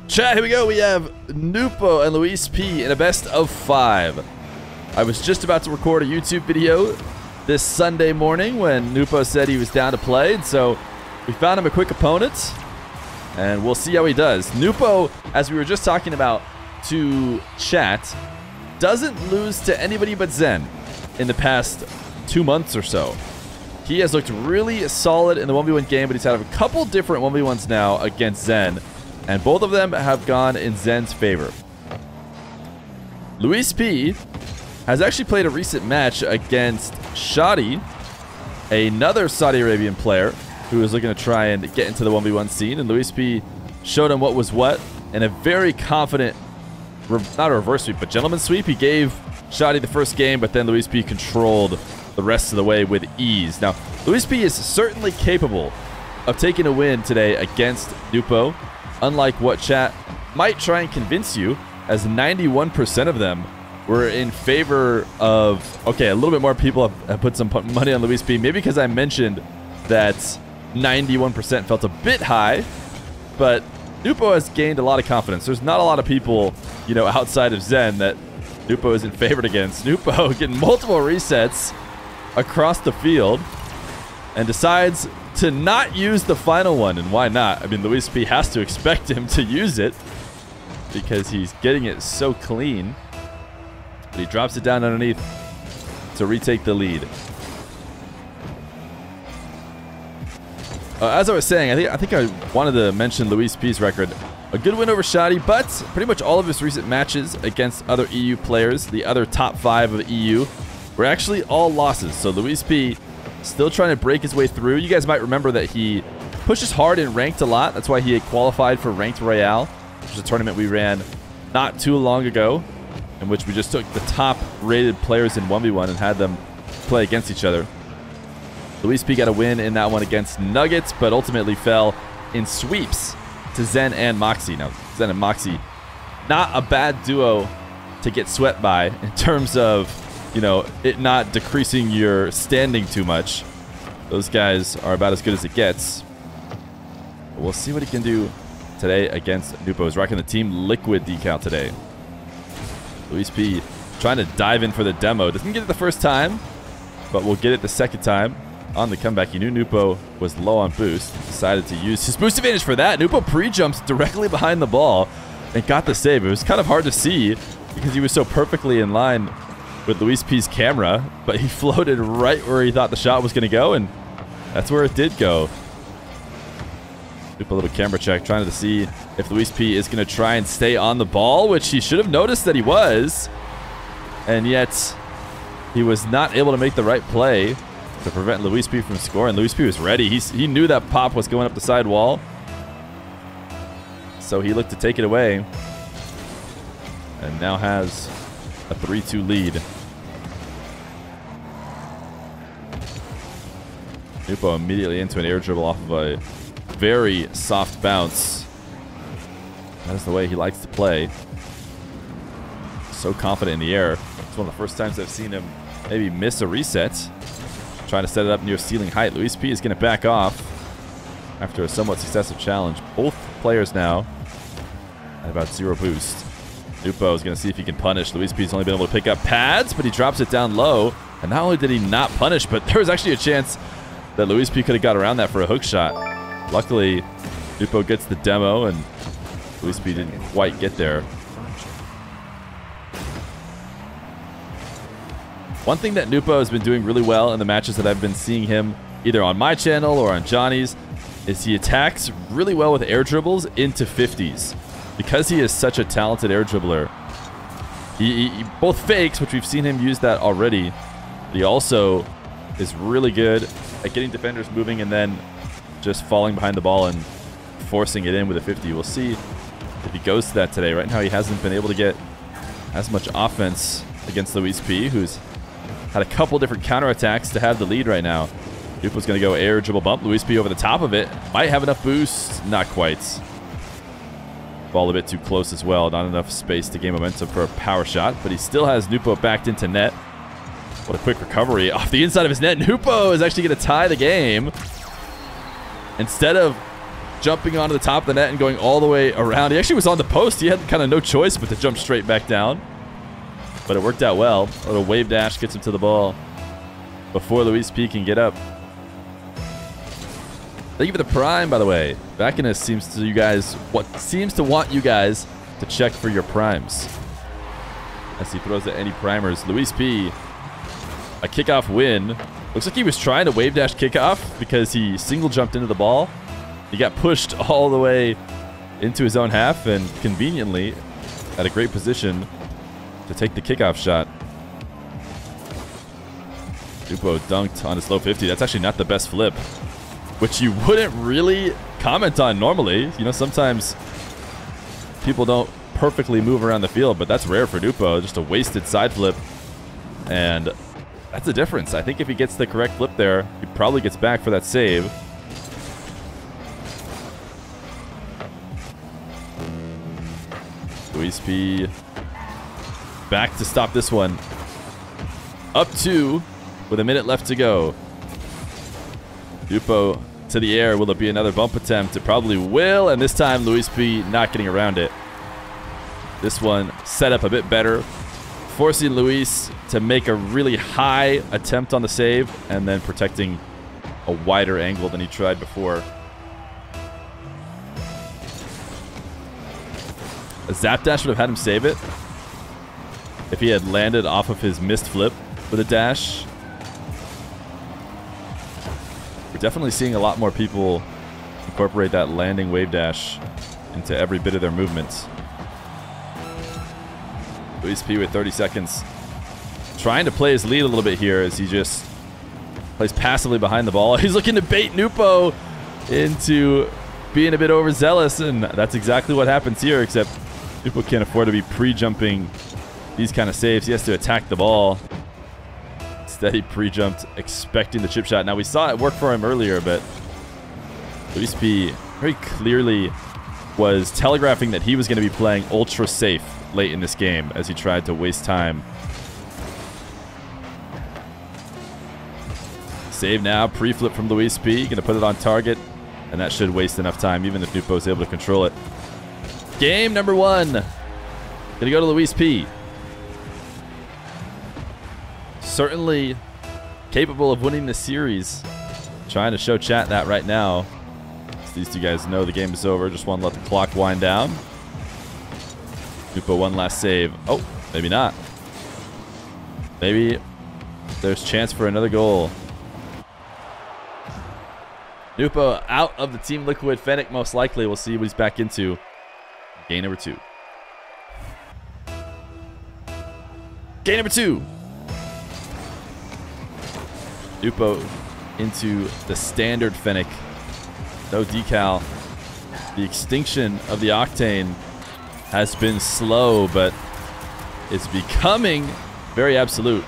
Chat, here we go. We have Nwpo and LuiisP in a best of 5. I was just about to record a YouTube video this Sunday morning when Nwpo said he was down to play, and so we found him a quick opponent, and we'll see how he does. Nwpo, as we were just talking about to chat, doesn't lose to anybody but Zen in the past 2 months or so. He has looked really solid in the 1v1 game, but he's had a couple different 1v1s now against Zen, and both of them have gone in Zen's favor. LuiisP has actually played a recent match against Shadi, another Saudi Arabian player who was looking to try and get into the 1v1 scene, and LuiisP showed him what was what in a very confident, not a reverse sweep, but gentleman sweep. He gave Shadi the first game, but then LuiisP controlled the rest of the way with ease. Now, LuiisP is certainly capable of taking a win today against Nwpo, unlike what chat might try and convince you, as 91% of them were in favor of... Okay, a little bit more people have put some money on LuiisP, maybe because I mentioned that 91% felt a bit high, but Nwpo has gained a lot of confidence. There's not a lot of people, you know, outside of Zen that Nwpo isn't favored against. Nwpo getting multiple resets across the field and decides to not use the final one. And why not? I mean, LuiisP has to expect him to use it because he's getting it so clean. But he drops it down underneath to retake the lead. As I was saying, I think I wanted to mention LuiisP's record. A good win over Shadi, but pretty much all of his recent matches against other EU players, the other top 5 of the EU, were actually all losses. So LuiisP still trying to break his way through. You guys might remember that he pushes hard in ranked a lot. That's why he had qualified for Ranked Royale, which is a tournament we ran not too long ago, in which we just took the top rated players in 1v1 and had them play against each other. LuiisP got a win in that one against Nuggets, but ultimately fell in sweeps to Zen and Moxie. Now, Zen and Moxie, not a bad duo to get swept by in terms of, you know, it not decreasing your standing too much. Those guys are about as good as it gets. But we'll see what he can do today against Nwpo. He's rocking the Team Liquid decal today. LuiisP trying to dive in for the demo. Doesn't get it the first time, but we'll get it the second time on the comeback. He knew Nwpo was low on boost. Decided to use his boost advantage for that. Nwpo pre-jumps directly behind the ball and got the save. It was kind of hard to see because he was so perfectly in line with LuiisP's camera, but he floated right where he thought the shot was going to go, and that's where it did go. Nwpo, a little camera check, trying to see if LuiisP is going to try and stay on the ball, which he should have noticed that he was, and yet he was not able to make the right play to prevent LuiisP from scoring. LuiisP was ready. He knew that pop was going up the side wall, so he looked to take it away, and now has a 3-2 lead. Nwpo immediately into an air dribble off of a very soft bounce. That is the way he likes to play. So confident in the air. It's one of the first times I've seen him maybe miss a reset. Trying to set it up near ceiling height. LuiisP is going to back off after a somewhat successful challenge. Both players now at about 0 boost. Nwpo is going to see if he can punish. LuiisP's only been able to pick up pads, but he drops it down low. And not only did he not punish, but there was actually a chance that LuiisP could have got around that for a hook shot. Luckily, Nwpo gets the demo, and LuiisP didn't quite get there. One thing that Nwpo has been doing really well in the matches that I've been seeing him, either on my channel or on Johnny's, is he attacks really well with air dribbles into 50s. Because he is such a talented air dribbler, he both fakes, which we've seen him use that already, but he also is really good at getting defenders moving and then just falling behind the ball and forcing it in with a 50. We'll see if he goes to that today. Right now, he hasn't been able to get as much offense against LuiisP, who's had a couple different counterattacks to have the lead right now. Nwpo's going to go air dribble bump. LuiisP over the top of it. Might have enough boost. Not quite. Ball a bit too close as well. Not enough space to gain momentum for a power shot, but he still has Nwpo backed into net. What a quick recovery off the inside of his net. Nwpo is actually going to tie the game. Instead of jumping onto the top of the net and going all the way around. He actually was on the post. He had kind of no choice but to jump straight back down. But it worked out well. A little wave dash gets him to the ball before LuiisP can get up. Thank you for the prime, by the way. Backiness seems to want you guys to check for your primes as he throws at any primers. LuiisP, a kickoff win. Looks like he was trying to wave dash kickoff because he single jumped into the ball. He got pushed all the way into his own half and conveniently at a great position to take the kickoff shot. Nwpo dunked on his low 50. That's actually not the best flip, which you wouldn't really comment on normally. You know, sometimes people don't perfectly move around the field, but that's rare for Nwpo. Just a wasted side flip. And that's the difference. I think if he gets the correct flip there, he probably gets back for that save. LuiisP back to stop this one. Up 2 with a minute left to go. Nwpo to the air. Will it be another bump attempt? It probably will, and this time LuiisP not getting around it. This one set up a bit better, forcing Luis to make a really high attempt on the save and then protecting a wider angle than he tried before. A zap dash would have had him save it if he had landed off of his missed flip with a dash. We're definitely seeing a lot more people incorporate that landing wave dash into every bit of their movements. LuiisP with 30 seconds. Trying to play his lead a little bit here as he just plays passively behind the ball. He's looking to bait Nwpo into being a bit overzealous, and that's exactly what happens here, except Nwpo can't afford to be pre-jumping these kind of saves. He has to attack the ball. Instead, he pre-jumped expecting the chip shot. Now, we saw it work for him earlier, but LuiisP very clearly was telegraphing that he was going to be playing ultra safe late in this game as he tried to waste time. Save now, pre-flip from LuiisP. Going to put it on target, and that should waste enough time, even if Nwpo is able to control it. Game number 1. Going to go to LuiisP. Certainly capable of winning this series. Trying to show chat that right now. So these two guys know the game is over. Just want to let the clock wind down. Nwpo one last save. Oh, maybe not. Maybe there's chance for another goal. Nwpo out of the Team Liquid. Fennec most likely. We'll see what he's back into. Game number 2. Game number 2. Nwpo into the standard Fennec. No decal. The extinction of the Octane has been slow, but it's becoming very absolute.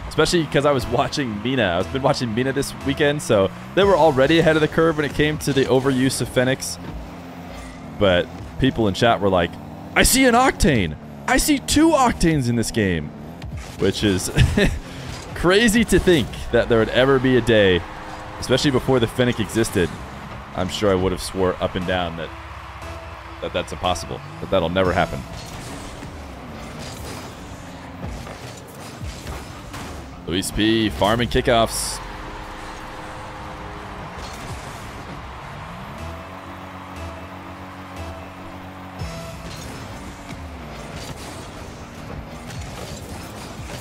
Especially because I was watching Mina. I've been watching Mina this weekend, so they were already ahead of the curve when it came to the overuse of Fennecs. But people in chat were like, I see an Octane. I see 2 Octanes in this game. Which is crazy to think that there would ever be a day, especially before the Fennec existed. I'm sure I would have swore up and down that that's impossible. That'll never happen. LuiisP farming kickoffs.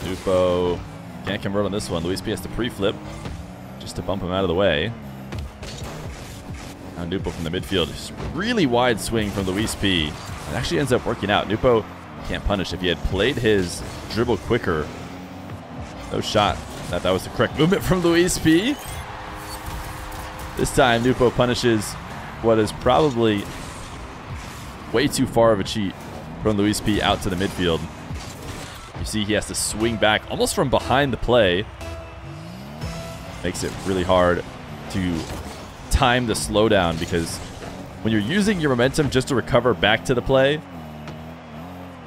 Nwpo can't convert on this one. LuiisP has to pre-flip just to bump him out of the way. Now Nwpo from the midfield. Really wide swing from LuiisP. It actually ends up working out. Nwpo can't punish. If he had played his dribble quicker, no shot that was the correct movement from LuiisP. This time, Nwpo punishes what is probably way too far of a cheat from LuiisP out to the midfield. You see he has to swing back almost from behind the play. Makes it really hard to time the slowdown, because when you're using your momentum just to recover back to the play,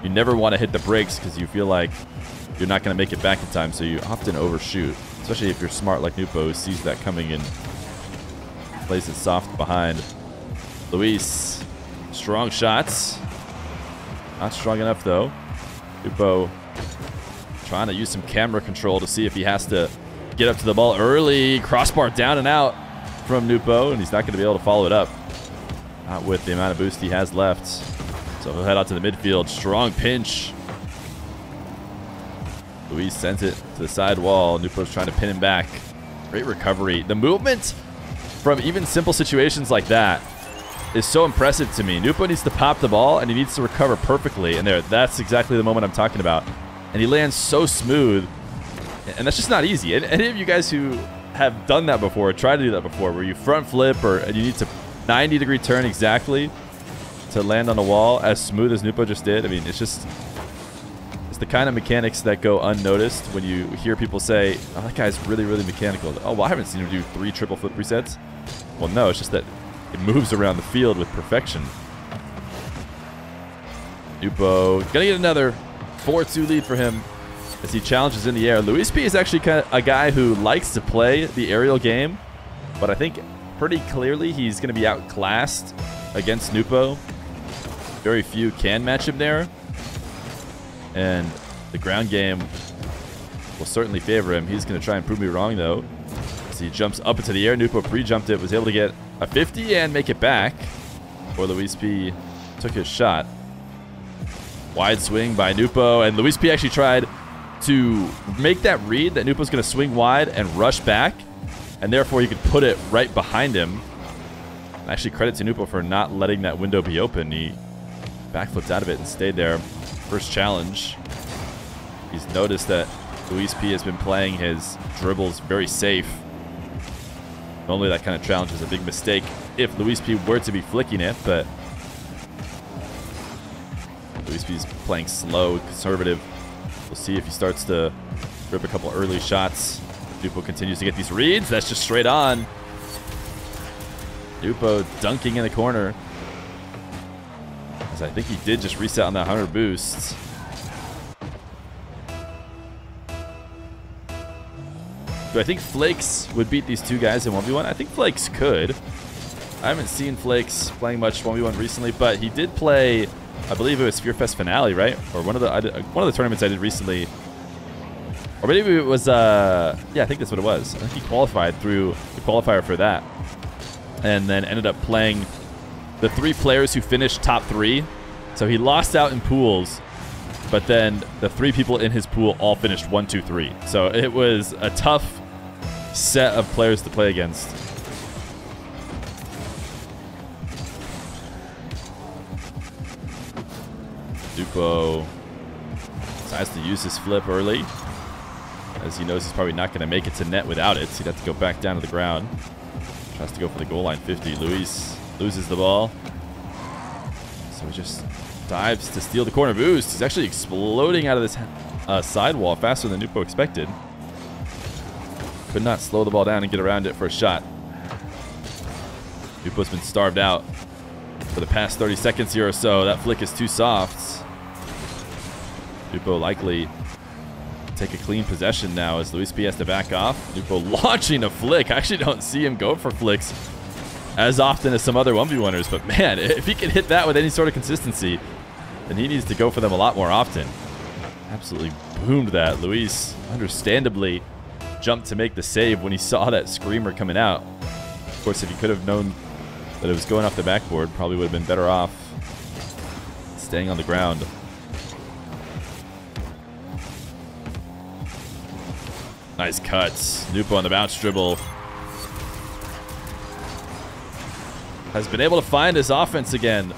you never want to hit the brakes because you feel like you're not going to make it back in time, so you often overshoot, especially if you're smart like Nwpo, who sees that coming and plays it soft behind. Luis, strong shots. Not strong enough, though. Nwpo trying to use some camera control to see if he has to get up to the ball early. Crossbar down and out from Nwpo, and he's not going to be able to follow it up. Not with the amount of boost he has left. So he'll head out to the midfield. Strong pinch. Luis sends it to the side wall. Nwpo's trying to pin him back. Great recovery. The movement from even simple situations like that is so impressive to me. Nwpo needs to pop the ball, and he needs to recover perfectly. And that's exactly the moment I'm talking about. And he lands so smooth. And that's just not easy. And any of you guys who have done that before, tried to do that before, where you front flip and you need to 90-degree turn exactly to land on a wall as smooth as Nwpo just did. I mean, it's the kind of mechanics that go unnoticed when you hear people say, oh, that guy's really, really mechanical. Oh, well, I haven't seen him do 3 triple flip resets. Well, no, it's just that it moves around the field with perfection. Nwpo gonna get another 4-2 lead for him as he challenges in the air. LuiisP is actually kind of a guy who likes to play the aerial game, but I think pretty clearly he's going to be outclassed against Nwpo. Very few can match him there, and the ground game will certainly favor him. He's going to try and prove me wrong, though, as he jumps up into the air. Nwpo pre-jumped it, was able to get a 50 and make it back, or LuiisP took his shot. Wide swing by Nwpo, and LuiisP actually tried to make that read that Nwpo's going to swing wide and rush back, and therefore you could put it right behind him. Actually, credit to Nwpo for not letting that window be open. He backflipped out of it and stayed there. First challenge. He's noticed that LuiisP has been playing his dribbles very safe. Normally that kind of challenge is a big mistake if LuiisP were to be flicking it, but LuiisP's playing slow, conservative. We'll see if he starts to rip a couple early shots. Nwpo continues to get these reads. That's just straight on. Nwpo dunking in the corner. As I think he did just reset on that 100 boost. Do I think Flakes would beat these two guys in 1v1? I think Flakes could. I haven't seen Flakes playing much 1v1 recently, but he did play, I believe it was Fear Fest Finale, right? Or one of the tournaments I did recently. Or maybe it was, yeah, I think that's what it was. I think he qualified through the qualifier for that. And then ended up playing the 3 players who finished top 3. So he lost out in pools, but then the 3 people in his pool all finished 1, 2, 3. So it was a tough set of players to play against. Nwpo decides to use his flip early, as he knows he's probably not going to make it to net without it. So he'd have to go back down to the ground. Tries to go for the goal line 50. Luis loses the ball. So he just dives to steal the corner boost. He's actually exploding out of this sidewall faster than Nwpo expected. Could not slow the ball down and get around it for a shot. Nwpo's been starved out for the past 30 seconds here or so. That flick is too soft. Nwpo likely take a clean possession now as LuiisP has to back off. Nwpo launching a flick. I actually don't see him go for flicks as often as some other 1v1ers, but man, if he can hit that with any sort of consistency, then he needs to go for them a lot more often. Absolutely boomed that. Luis understandably jumped to make the save when he saw that screamer coming out. Of course, if he could have known that it was going off the backboard, probably would have been better off staying on the ground. Nice cuts. Nwpo on the bounce dribble. Has been able to find his offense again.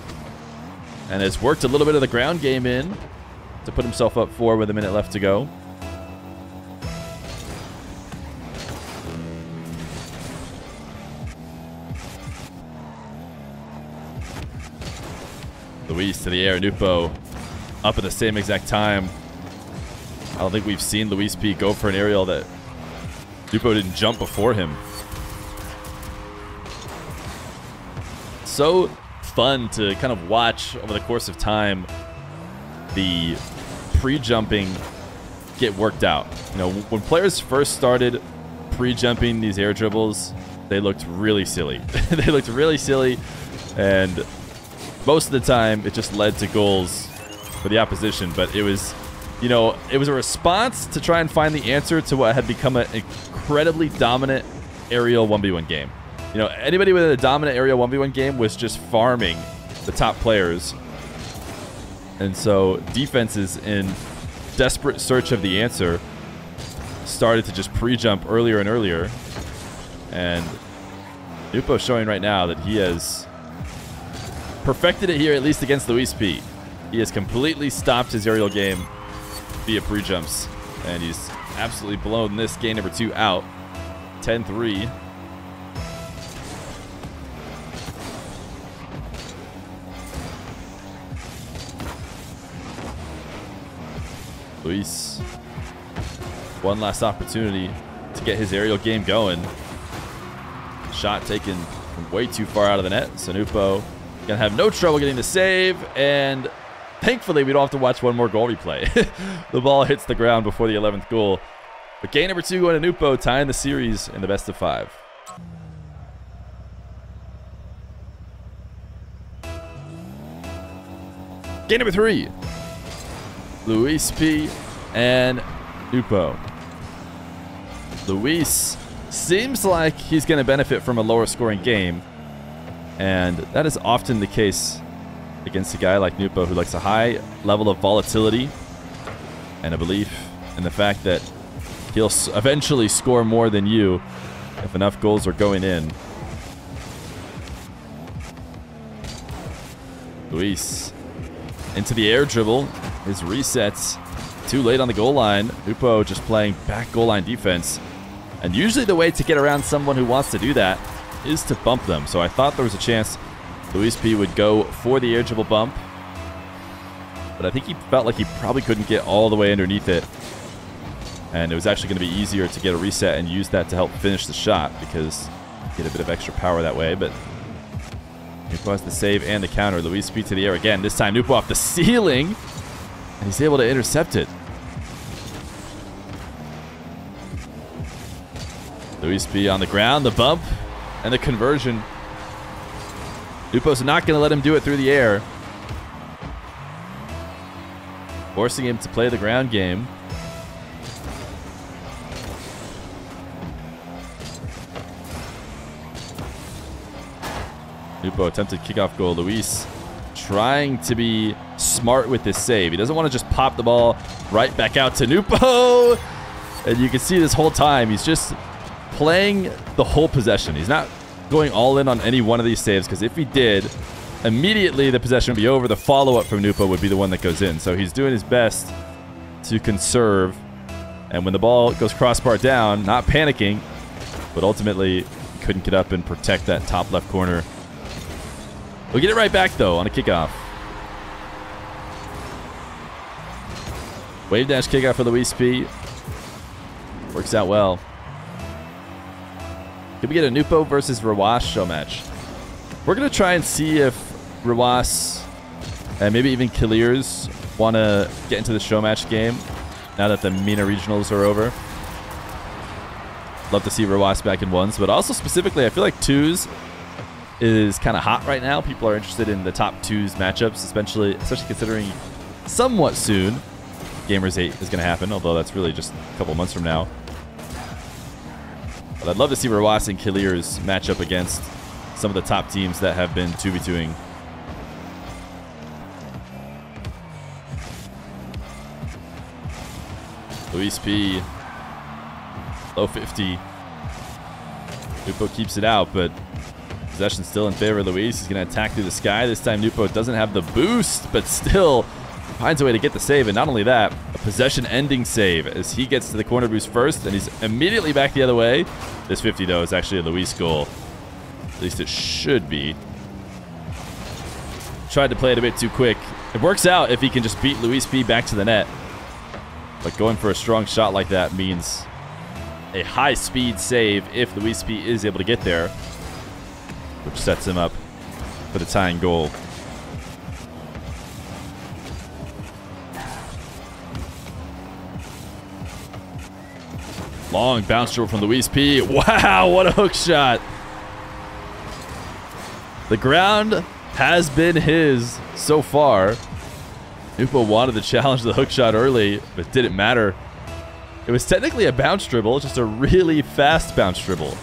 And has worked a little bit of the ground game in to put himself up 4 with a minute left to go. Luis to the air. Nwpo up at the same exact time. I don't think we've seen LuiisP go for an aerial that Nwpo didn't jump before him. So fun to kind of watch over the course of time the pre-jumping get worked out. You know, when players first started pre-jumping these air dribbles, they looked really silly. They looked really silly. And most of the time, it just led to goals for the opposition. But it was, you know, it was a response to try and find the answer to what had become an incredibly dominant aerial 1v1 game. You know, anybody with a dominant aerial 1v1 game was just farming the top players. And so defenses, in desperate search of the answer, started to just pre-jump earlier and earlier. And Nwpo showing right now that he has perfected it here, at least against LuiisP. He has completely stopped his aerial game via pre-jumps. And he's absolutely blown this game number 2 out. 10-3. Luis, one last opportunity to get his aerial game going. Shot taken from way too far out of the net. So Nwpo gonna have no trouble getting the save, and thankfully we don't have to watch one more goal replay. The ball hits the ground before the 11th goal. But game number 2 going to Nwpo, tying the series in the best of 5. Game number 3. LuiisP and Nwpo. Luis seems like he's going to benefit from a lower scoring game, and that is often the case against a guy like Nwpo, who likes a high level of volatility and a belief in the fact that he'll eventually score more than you if enough goals are going in. Luis into the air dribble. His resets too late on the goal line. Nwpo just playing back goal line defense. And usually the way to get around someone who wants to do that is to bump them. So I thought there was a chance LuiisP would go for the air dribble bump. But I think he felt like he probably couldn't get all the way underneath it. And it was actually going to be easier to get a reset and use that to help finish the shot, because you get a bit of extra power that way. But Nwpo has the save and the counter. LuiisP to the air again. This time Nwpo off the ceiling. And he's able to intercept it. LuiisP on the ground, the bump, and the conversion. Nwpo's not going to let him do it through the air, forcing him to play the ground game. Nwpo attempted kickoff goal. Luis trying to be smart with this save. He doesn't want to just pop the ball right back out to Nwpo. And you can see this whole time he's just playing the whole possession. He's not going all in on any one of these saves, because if he did, immediately the possession would be over. The follow-up from Nwpo would be the one that goes in. So he's doing his best to conserve. And when the ball goes crossbar down, not panicking, but ultimately couldn't get up and protect that top left corner. We'll get it right back, though, on a kickoff. Wave dash kickoff for LuiisP. Works out well. Could we get a Nwpo versus Ruas show match? We're going to try and see if Ruas and maybe even Killiers want to get into the show match game now that the MENA regionals are over. Love to see Ruas back in ones, but also specifically, I feel like twos is kind of hot right now. People are interested in the top twos matchups, especially considering somewhat soon Gamers 8 is going to happen, although that's really just a couple months from now. But I'd love to see Ruas and Killiers match up against some of the top teams that have been 2v2ing. LuiisP, low 50. Nwpo keeps it out, but possession still in favor of Luis. He's going to attack through the sky. This time Nwpo doesn't have the boost, but still finds a way to get the save. And not only that, a possession-ending save as he gets to the corner boost first, and he's immediately back the other way. This 50, though, is actually a Luis goal. At least it should be. Tried to play it a bit too quick. It works out if he can just beat LuiisP back to the net. But going for a strong shot like that means a high-speed save if LuiisP is able to get there, which sets him up for the tying goal. Long bounce dribble from LuiisP. Wow, what a hook shot. The ground has been his so far. Nwpo wanted to challenge the hook shot early, but it didn't matter. It was technically a bounce dribble, just a really fast bounce dribble.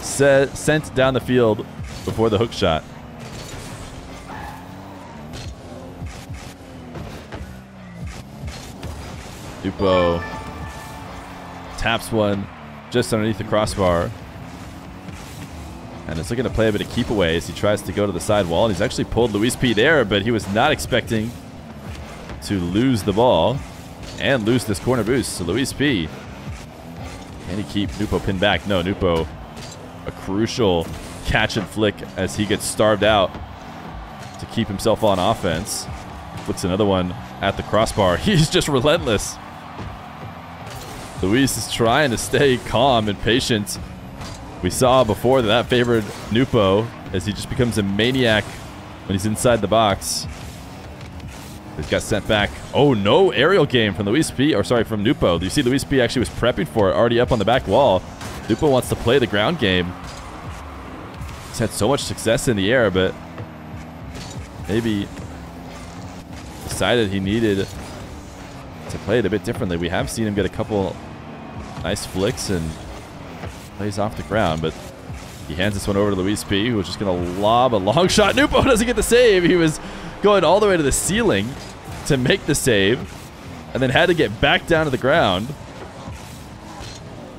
Sent down the field before the hook shot. Nwpo taps one just underneath the crossbar. And is looking to play a bit of keep away as he tries to go to the side wall. And he's actually pulled LuiisP there, but he was not expecting to lose the ball and lose this corner boost. So LuiisP, can he keep Nwpo pinned back? No, Nwpo, a crucial catch and flick as he gets starved out to keep himself on offense. Flicks another one at the crossbar. He's just relentless. Luis is trying to stay calm and patient. We saw before that favored Nwpo as he just becomes a maniac when he's inside the box. He's got sent back. Oh, no aerial game from LuiisP, or sorry, from Nwpo. You see LuiisP actually was prepping for it, already up on the back wall. Nwpo wants to play the ground game. He's had so much success in the air, but maybe decided he needed to play it a bit differently. We have seen him get a couple nice flicks and plays off the ground, but he hands this one over to LuiisP, who was just going to lob a long shot. Nwpo doesn't get the save. He was going all the way to the ceiling to make the save and then had to get back down to the ground.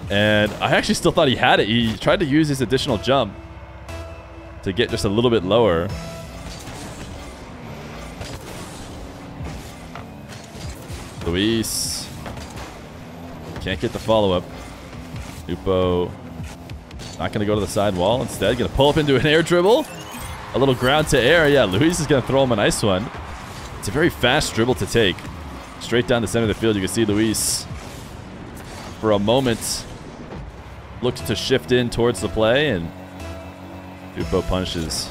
And I actually still thought he had it. He tried to use his additional jump to get just a little bit lower. Luis can't get the follow-up. Nwpo not going to go to the side wall. Instead, going to pull up into an air dribble. A little ground to air. Yeah, Luis is going to throw him a nice one. It's a very fast dribble to take. Straight down the center of the field. You can see Luis, for a moment, looks to shift in towards the play, and Nwpo punishes.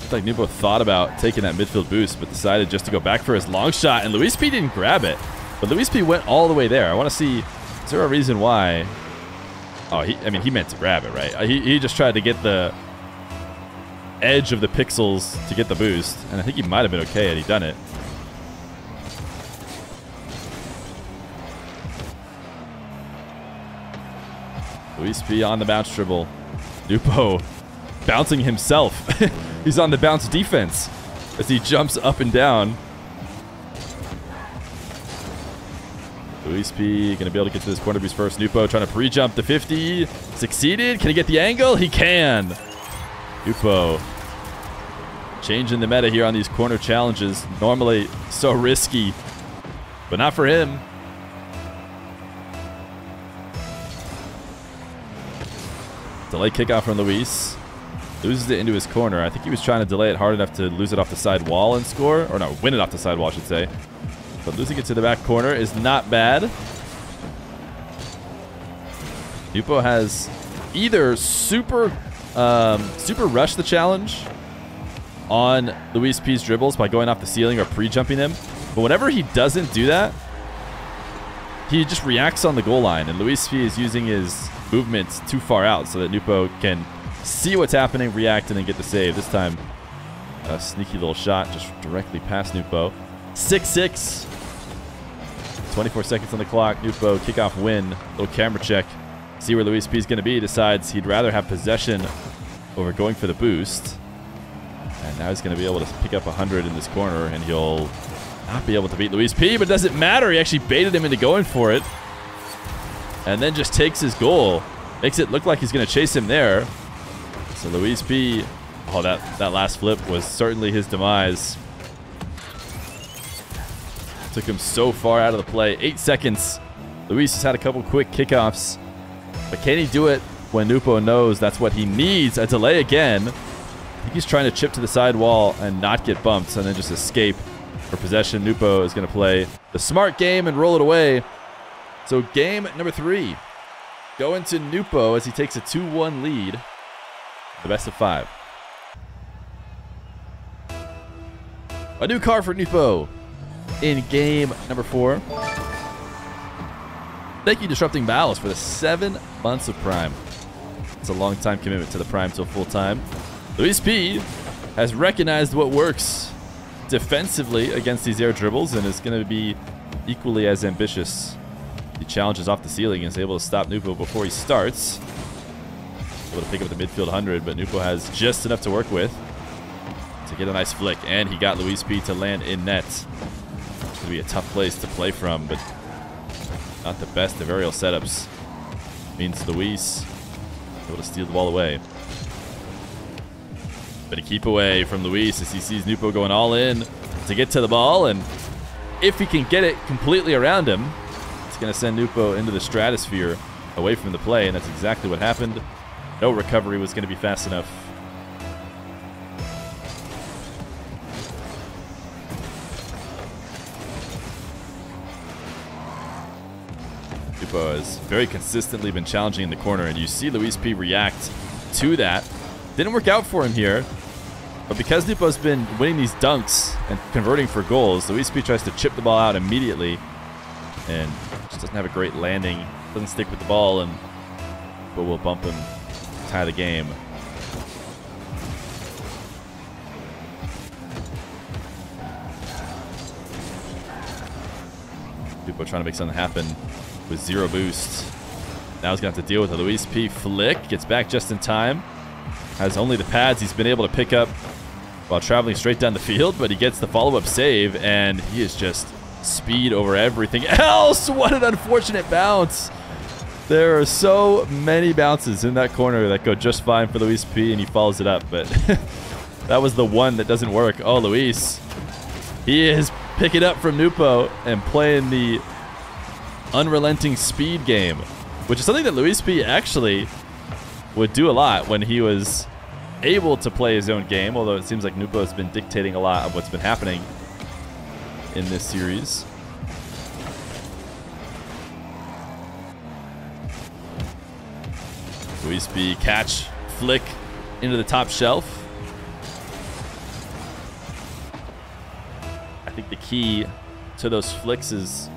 Looks like Nwpo thought about taking that midfield boost, but decided just to go back for his long shot, and LuiisP didn't grab it. But LuiisP went all the way there. I want to see, is there a reason why? Oh, I mean, he meant to grab it, right? He just tried to get the edge of the pixels to get the boost, and I think he might have been okay had he done it. LuiisP on the bounce dribble. Nwpo bouncing himself. He's on the bounce defense as he jumps up and down. LuiisP going to be able to get to this corner boost first. Nwpo trying to pre-jump the 50. Succeeded. Can he get the angle? He can. Nwpo changing the meta here on these corner challenges. Normally so risky, but not for him. Delay kickoff from Luis. Loses it into his corner. I think he was trying to delay it hard enough to lose it off the side wall and score. Or no, win it off the side wall, I should say. But losing it to the back corner is not bad. Nwpo has either super rushed the challenge on LuiisP's dribbles by going off the ceiling or pre-jumping him. But whenever he doesn't do that, he just reacts on the goal line. And LuiisP is using his movements too far out so that Nwpo can see what's happening, react, and then get the save. This time, a sneaky little shot just directly past Nwpo. 6-6. 24 seconds on the clock. Nwpo kickoff win. Little camera check. See where LuiisP is going to be. Decides he'd rather have possession over going for the boost. And now he's going to be able to pick up 100 in this corner, and he'll not be able to beat LuiisP, but it doesn't matter. He actually baited him into going for it. And then just takes his goal. Makes it look like he's going to chase him there. So LuiisP, oh, that last flip was certainly his demise. Took him so far out of the play. 8 seconds. Luis has had a couple quick kickoffs. But can he do it when Nwpo knows that's what he needs? A delay again. I think he's trying to chip to the side wall and not get bumped and then just escape for possession. Nwpo is going to play the smart game and roll it away. So game number 3. Going to Nwpo as he takes a 2-1 lead. The best of 5. A new car for Nwpo in game number 4. Thank you, Disrupting Battles, for the 7 months of Prime. It's a long time commitment to the Prime till full time. LuiisP has recognized what works defensively against these air dribbles and is going to be equally as ambitious. He challenges off the ceiling and is able to stop Nwpo before he starts. Able to pick up the midfield 100, but Nwpo has just enough to work with to get a nice flick, and he got LuiisP to land in net. It's going to be a tough place to play from, but not the best of aerial setups. Means Luis able to steal the ball away. But a keep away from Luis as he sees Nwpo going all in to get to the ball, and if he can get it completely around him, it's going to send Nwpo into the stratosphere away from the play, and that's exactly what happened. No recovery was going to be fast enough. Nwpo has very consistently been challenging in the corner, and you see LuiisP react to that. Didn't work out for him here, but because Nwpo's been winning these dunks and converting for goals, LuiisP tries to chip the ball out immediately and just doesn't have a great landing. Doesn't stick with the ball, and Nwpo will bump him, tie the game. Nwpo trying to make something happen with 0 boost. Now he's going to have to deal with a LuiisP flick. Gets back just in time. Has only the pads he's been able to pick up while traveling straight down the field, but he gets the follow-up save, and he is just speed over everything else. What an unfortunate bounce. There are so many bounces in that corner that go just fine for LuiisP, and he follows it up, but that was the one that doesn't work. Oh, Luis. He is picking up from Nwpo and playing the unrelenting speed game, which is something that LuiisP actually would do a lot when he was able to play his own game, although it seems like Nwpo has been dictating a lot of what's been happening in this series. LuiisP catch, flick into the top shelf. I think the key to those flicks is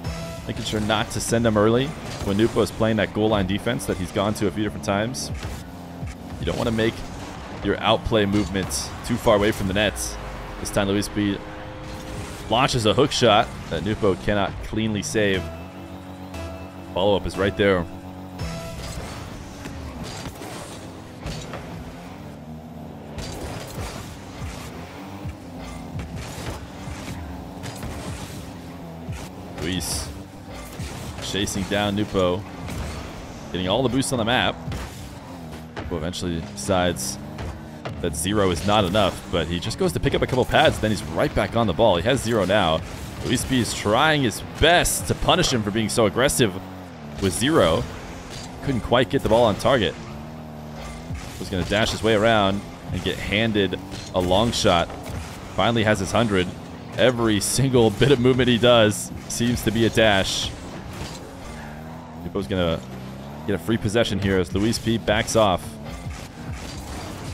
making sure not to send them early when Nwpo is playing that goal line defense that he's gone to a few different times. You don't want to make your outplay movements too far away from the nets. This time LuiisP launches a hook shot that Nwpo cannot cleanly save. Follow-up is right there. Luis chasing down Nwpo, getting all the boosts on the map. Nwpo eventually decides that 0 is not enough, but he just goes to pick up a couple pads, then he's right back on the ball. He has 0 now. LuiisP is trying his best to punish him for being so aggressive with 0. Couldn't quite get the ball on target. Was going to dash his way around and get handed a long shot. Finally has his 100. Every single bit of movement he does seems to be a dash. Nwpo's going to get a free possession here as LuiisP backs off.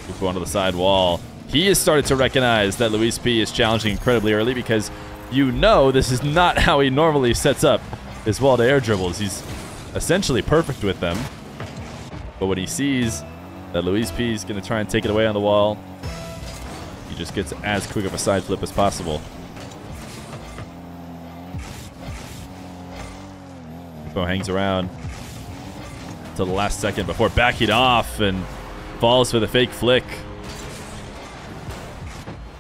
Nwpo onto the side wall. He has started to recognize that LuiisP is challenging incredibly early, because you know this is not how he normally sets up his wall to air dribbles. He's essentially perfect with them. But when he sees that LuiisP is going to try and take it away on the wall, he just gets as quick of a side flip as possible. Nwpo hangs around till the last second before backing off and falls for the fake flick.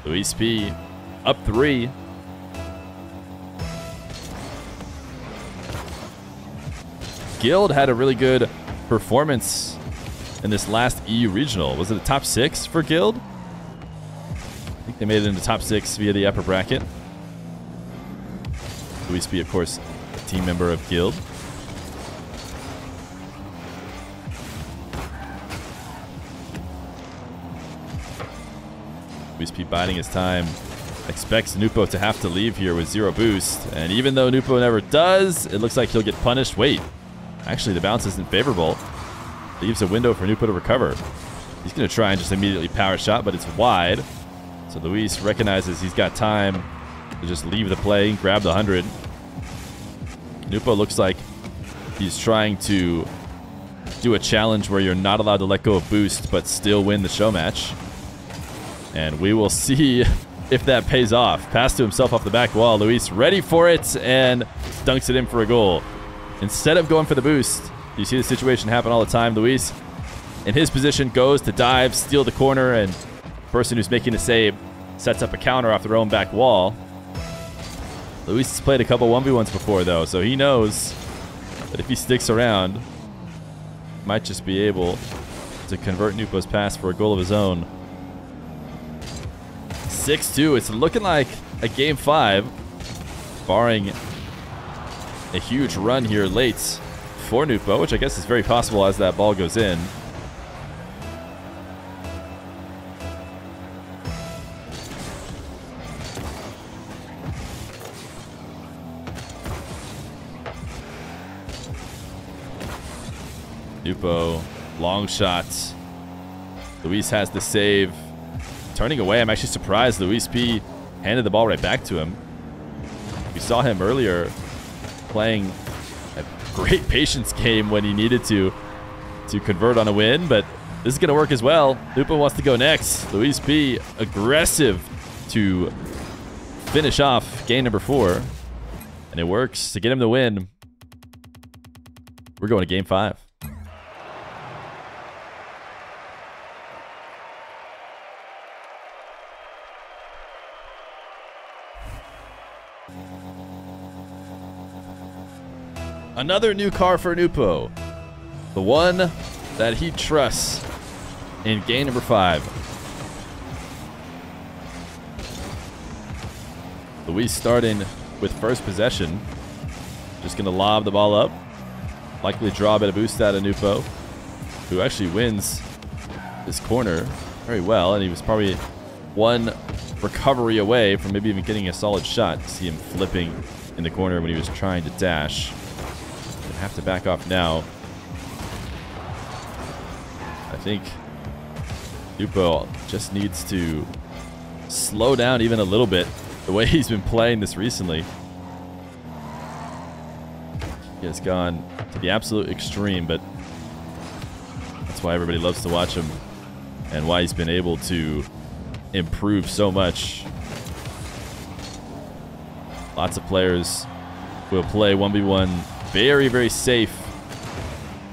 LuiisP up 3. Guild had a really good performance in this last EU regional. Was it a top 6 for Guild? I think they made it into top 6 via the upper bracket. LuiisP, of course, a team member of Guild. LuiisP biding his time. Expects Nwpo to have to leave here with 0 boost. And even though Nwpo never does, it looks like he'll get punished. Wait. Actually, the bounce isn't favorable. Leaves a window for Nwpo to recover. He's going to try and just immediately power shot, but it's wide. So Luis recognizes he's got time to just leave the play, grab the 100. Nwpo looks like He's trying to do a challenge where you're not allowed to let go of boost, but still win the show match. And we will see if that pays off. Pass to himself off the back wall. Luis ready for it and dunks it in for a goal. Instead of going for the boost, you see the situation happen all the time. Luis, in his position, goes to dive, steal the corner, and the person who's making the save sets up a counter off their own back wall. Luis has played a couple 1v1s before, though, so he knows that if he sticks around, might just be able to convert Nwpo's pass for a goal of his own. 6-2. It's looking like a game 5, barring a huge run here late for Nwpo, which I guess is very possible as that ball goes in. Nwpo, long shots. Luis has the save. Turning away, I'm actually surprised LuiisP handed the ball right back to him. We saw him earlier playing a great patience game when he needed to convert on a win, but this is going to work as well. Nwpo wants to go next. LuiisP aggressive to finish off game number 4, and it works to get him the win. We're going to game 5. Another new car for Nwpo. The one that he trusts in game number 5. Luis starting with first possession. Just going to lob the ball up. Likely draw a bit of boost out of Nwpo, who actually wins this corner very well. And he was probably one recovery away from maybe even getting a solid shot. See him flipping in the corner when he was trying to dash. Have to back off now. I think Nwpo just needs to slow down even a little bit the way he's been playing this recently. He has gone to the absolute extreme, but that's why everybody loves to watch him and why he's been able to improve so much. Lots of players will play 1v1 very, very safe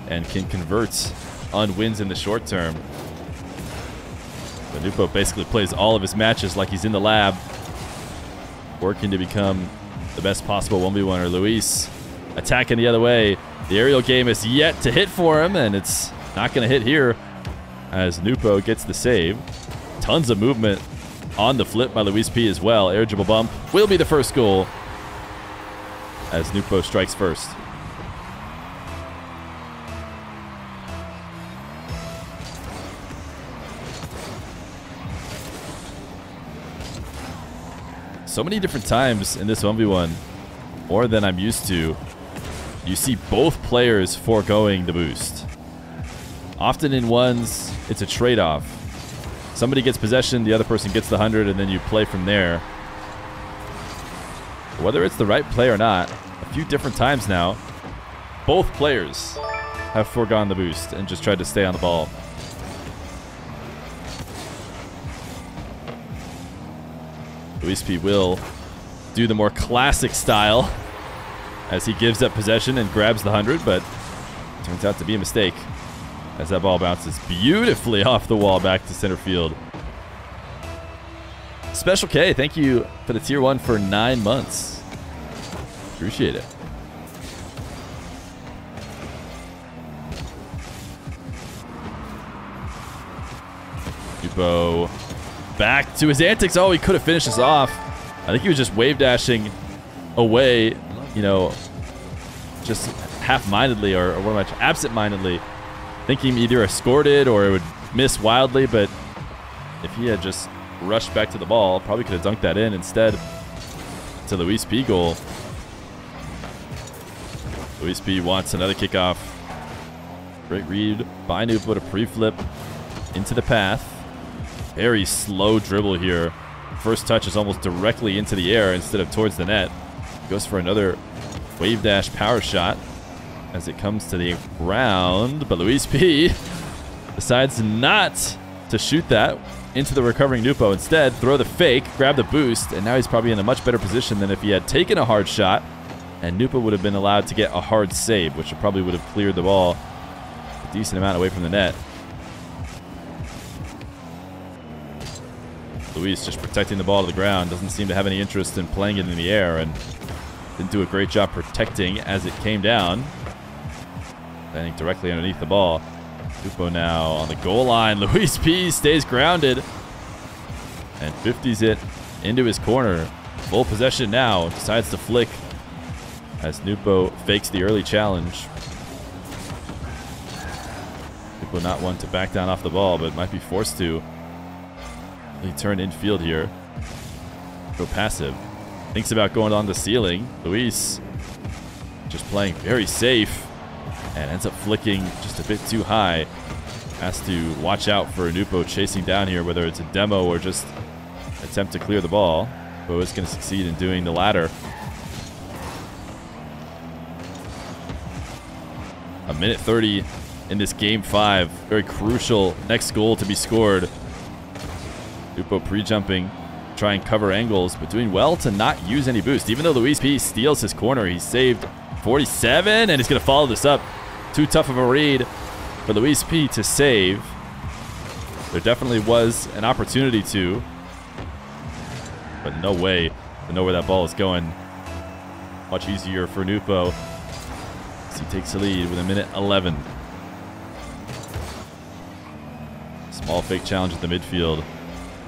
and can convert on wins in the short term. But Nwpo basically plays all of his matches like he's in the lab, working to become the best possible 1v1er. Luis attacking the other way. The aerial game is yet to hit for him, and it's not going to hit here as Nwpo gets the save. Tons of movement on the flip by LuiisP as well. Air dribble bump will be the first goal as Nwpo strikes first. So many different times in this 1v1, more than I'm used to, you see both players foregoing the boost. Often in ones, it's a trade-off. Somebody gets possession, the other person gets the 100, and then you play from there. Whether it's the right play or not, a few different times now, both players have foregone the boost and just tried to stay on the ball. LuiisP will do the more classic style as he gives up possession and grabs the 100, but it turns out to be a mistake as that ball bounces beautifully off the wall back to center field. Special K, thank you for the tier 1 for 9 months. Appreciate it. Nwpo back to his antics. Oh, he could have finished this off. I think he was just wave dashing away, you know, just half-mindedly or what am I, absent-mindedly, thinking either scored or it would miss wildly. But if he had just rushed back to the ball, probably could have dunked that in. Instead, to the LuiisP goal. LuiisP wants another kickoff. Great read by Nwpo to pre-flip into the path. Very slow dribble here. First touch is almost directly into the air instead of towards the net. Goes for another wave dash power shot. as it comes to the ground, but LuiisP decides not to shoot that into the recovering Nwpo. Instead, throw the fake, grab the boost, and now he's probably in a much better position than if he had taken a hard shot, and Nwpo would have been allowed to get a hard save, which probably would have cleared the ball a decent amount away from the net. Luiis just protecting the ball to the ground, doesn't seem to have any interest in playing it in the air, and didn't do a great job protecting as it came down, landing directly underneath the ball. Nwpo now on the goal line. LuiisP stays grounded and 50s it into his corner. Full possession now. Decides to flick as Nwpo fakes the early challenge. Nwpo not one to back down off the ball, but might be forced to. He turned infield here. Go passive. Thinks about going on the ceiling. Luiis just playing very safe and ends up flicking just a bit too high. Has to watch out for Nwpo chasing down here, whether it's a demo or just attempt to clear the ball. Nwpo is going to succeed in doing the latter. A minute 30 in this game 5. Very crucial next goal to be scored. Nwpo pre-jumping, try and cover angles, but doing well to not use any boost. Even though LuiisP steals his corner, he's saved 47, and he's going to follow this up. Too tough of a read for LuiisP to save. There definitely was an opportunity to, but no way to know where that ball is going. Much easier for Nwpo as he takes the lead with a minute 11. Small fake challenge at the midfield.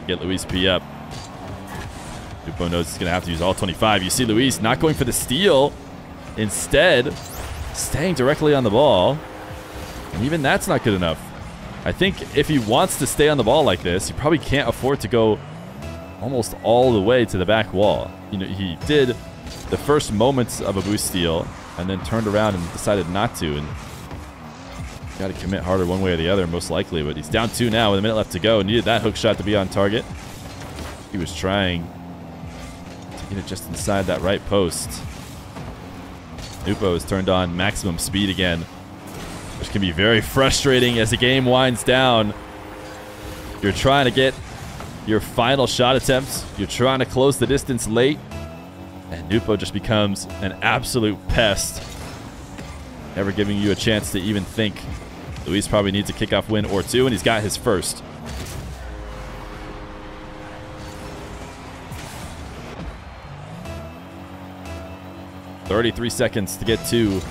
Get LuiisP up. Nwpo knows he's going to have to use all 25. You see Luiis not going for the steal. Instead, staying directly on the ball. And even that's not good enough. I think if he wants to stay on the ball like this, he probably can't afford to go almost all the way to the back wall. You know, he did the first moments of a boost steal and then turned around and decided not to. And got to commit harder one way or the other, most likely. But he's down 2 now with a minute left to go. Needed that hook shot to be on target. He was trying to get it just inside that right post. Nwpo has turned on maximum speed again, which can be very frustrating as the game winds down. You're trying to get your final shot attempts. You're trying to close the distance late. And Nwpo just becomes an absolute pest, never giving you a chance to even think. Luiis probably needs a kickoff win or 2, and he's got his first. "33 seconds to get 2.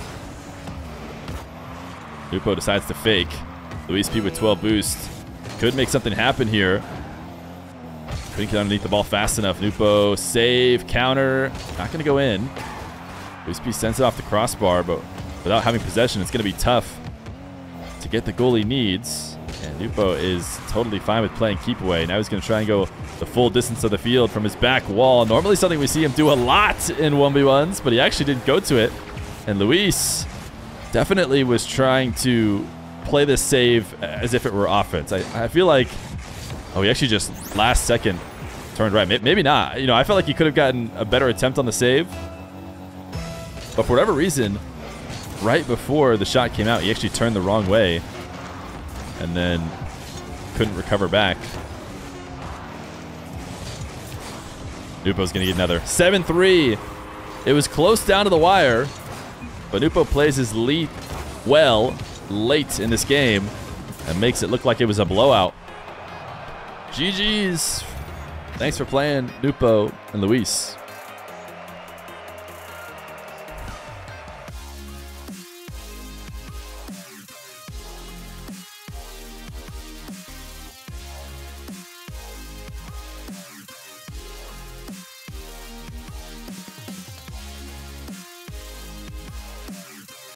Nwpo decides to fake. LuiisP with 12 boost. Could make something happen here. Couldn't get underneath the ball fast enough. Nwpo save, counter. Not going to go in. LuiisP sends it off the crossbar, but without having possession, it's going to be tough to get the goal he needs. And Nwpo is totally fine with playing keep away. Now he's going to try and go the full distance of the field from his back wall. Normally something we see him do a lot in 1v1s, but he actually didn't go to it. And Luiis definitely was trying to play this save as if it were offense. I feel like, oh, he actually just last second turned right. Maybe not. You know, I felt like he could have gotten a better attempt on the save. But for whatever reason, right before the shot came out, he actually turned the wrong way and then couldn't recover back. Nwpo's going to get another. 7-3. It was close down to the wire, but Nwpo plays his lead well late in this game and makes it look like it was a blowout. GG's. Thanks for playing, Nwpo and Luiis.